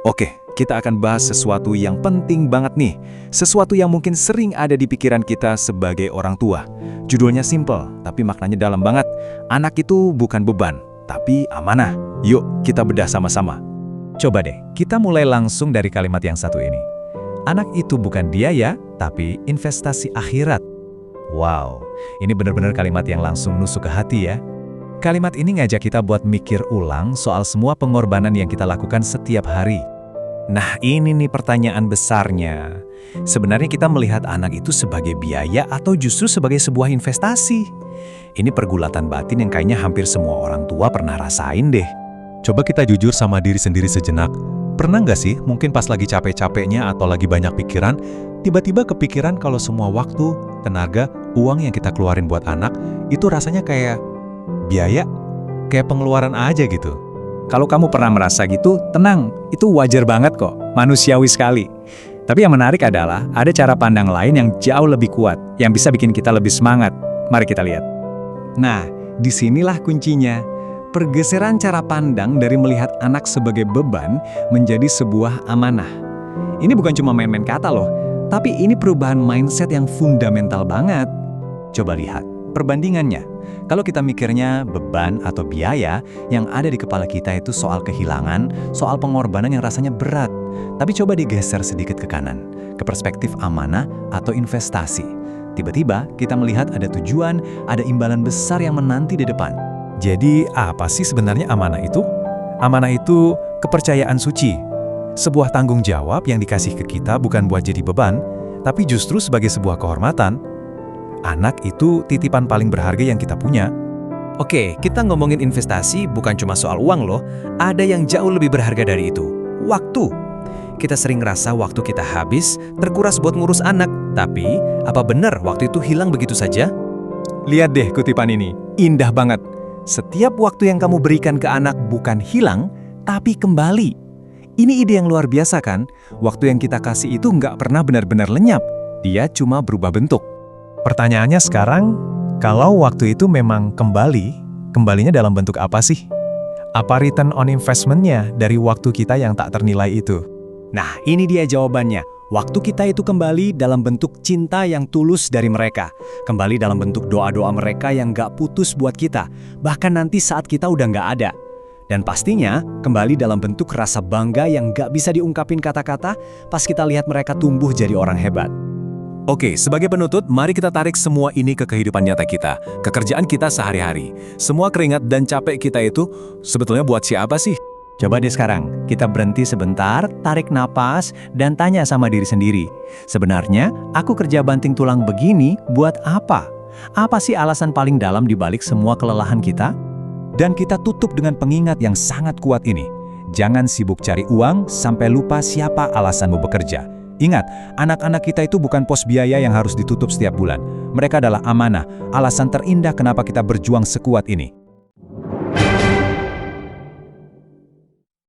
Oke, kita akan bahas sesuatu yang penting banget nih. Sesuatu yang mungkin sering ada di pikiran kita sebagai orang tua. Judulnya simple, tapi maknanya dalam banget. Anak itu bukan beban, tapi amanah. Yuk, kita bedah sama-sama. Coba deh, kita mulai langsung dari kalimat yang satu ini. Anak itu bukan biaya, tapi investasi akhirat. Wow, ini benar-benar kalimat yang langsung nusuk ke hati ya. Kalimat ini ngajak kita buat mikir ulang soal semua pengorbanan yang kita lakukan setiap hari. Nah, ini nih pertanyaan besarnya. Sebenarnya kita melihat anak itu sebagai biaya atau justru sebagai sebuah investasi? Ini pergulatan batin yang kayaknya hampir semua orang tua pernah rasain deh. Coba kita jujur sama diri sendiri sejenak. Pernah nggak sih, mungkin pas lagi capek-capeknya atau lagi banyak pikiran, tiba-tiba kepikiran kalau semua waktu, tenaga, uang yang kita keluarin buat anak, itu rasanya kayak biaya, kayak pengeluaran aja gitu. Kalau kamu pernah merasa gitu, tenang, itu wajar banget kok, manusiawi sekali. Tapi yang menarik adalah, ada cara pandang lain yang jauh lebih kuat, yang bisa bikin kita lebih semangat. Mari kita lihat. Nah, disinilah kuncinya. Pergeseran cara pandang dari melihat anak sebagai beban menjadi sebuah amanah. Ini bukan cuma main-main kata loh, tapi ini perubahan mindset yang fundamental banget. Coba lihat perbandingannya. Kalau kita mikirnya beban atau biaya, yang ada di kepala kita itu soal kehilangan, soal pengorbanan yang rasanya berat. Tapi coba digeser sedikit ke kanan, ke perspektif amanah atau investasi. Tiba-tiba kita melihat ada tujuan, ada imbalan besar yang menanti di depan. Jadi apa sih sebenarnya amanah itu? Amanah itu kepercayaan suci. Sebuah tanggung jawab yang dikasih ke kita bukan buat jadi beban, tapi justru sebagai sebuah kehormatan. Anak itu titipan paling berharga yang kita punya. Oke, kita ngomongin investasi bukan cuma soal uang loh. Ada yang jauh lebih berharga dari itu. Waktu. Kita sering ngerasa waktu kita habis, terkuras buat ngurus anak. Tapi, apa benar waktu itu hilang begitu saja? Lihat deh kutipan ini. Indah banget. Setiap waktu yang kamu berikan ke anak bukan hilang, tapi kembali. Ini ide yang luar biasa kan? Waktu yang kita kasih itu nggak pernah benar-benar lenyap. Dia cuma berubah bentuk. Pertanyaannya sekarang, kalau waktu itu memang kembali, kembalinya dalam bentuk apa sih? Apa return on investment-nya dari waktu kita yang tak ternilai itu? Nah, ini dia jawabannya. Waktu kita itu kembali dalam bentuk cinta yang tulus dari mereka. Kembali dalam bentuk doa-doa mereka yang gak putus buat kita. Bahkan nanti saat kita udah gak ada. Dan pastinya, kembali dalam bentuk rasa bangga yang gak bisa diungkapin kata-kata pas kita lihat mereka tumbuh jadi orang hebat. Oke, sebagai penutup, mari kita tarik semua ini ke kehidupan nyata kita, ke kerjaan kita sehari-hari. Semua keringat dan capek kita itu sebetulnya buat siapa sih? Coba deh sekarang, kita berhenti sebentar, tarik napas, dan tanya sama diri sendiri. Sebenarnya, aku kerja banting tulang begini buat apa? Apa sih alasan paling dalam dibalik semua kelelahan kita? Dan kita tutup dengan pengingat yang sangat kuat ini. Jangan sibuk cari uang sampai lupa siapa alasanmu bekerja. Ingat, anak-anak kita itu bukan pos biaya yang harus ditutup setiap bulan. Mereka adalah amanah, alasan terindah kenapa kita berjuang sekuat ini.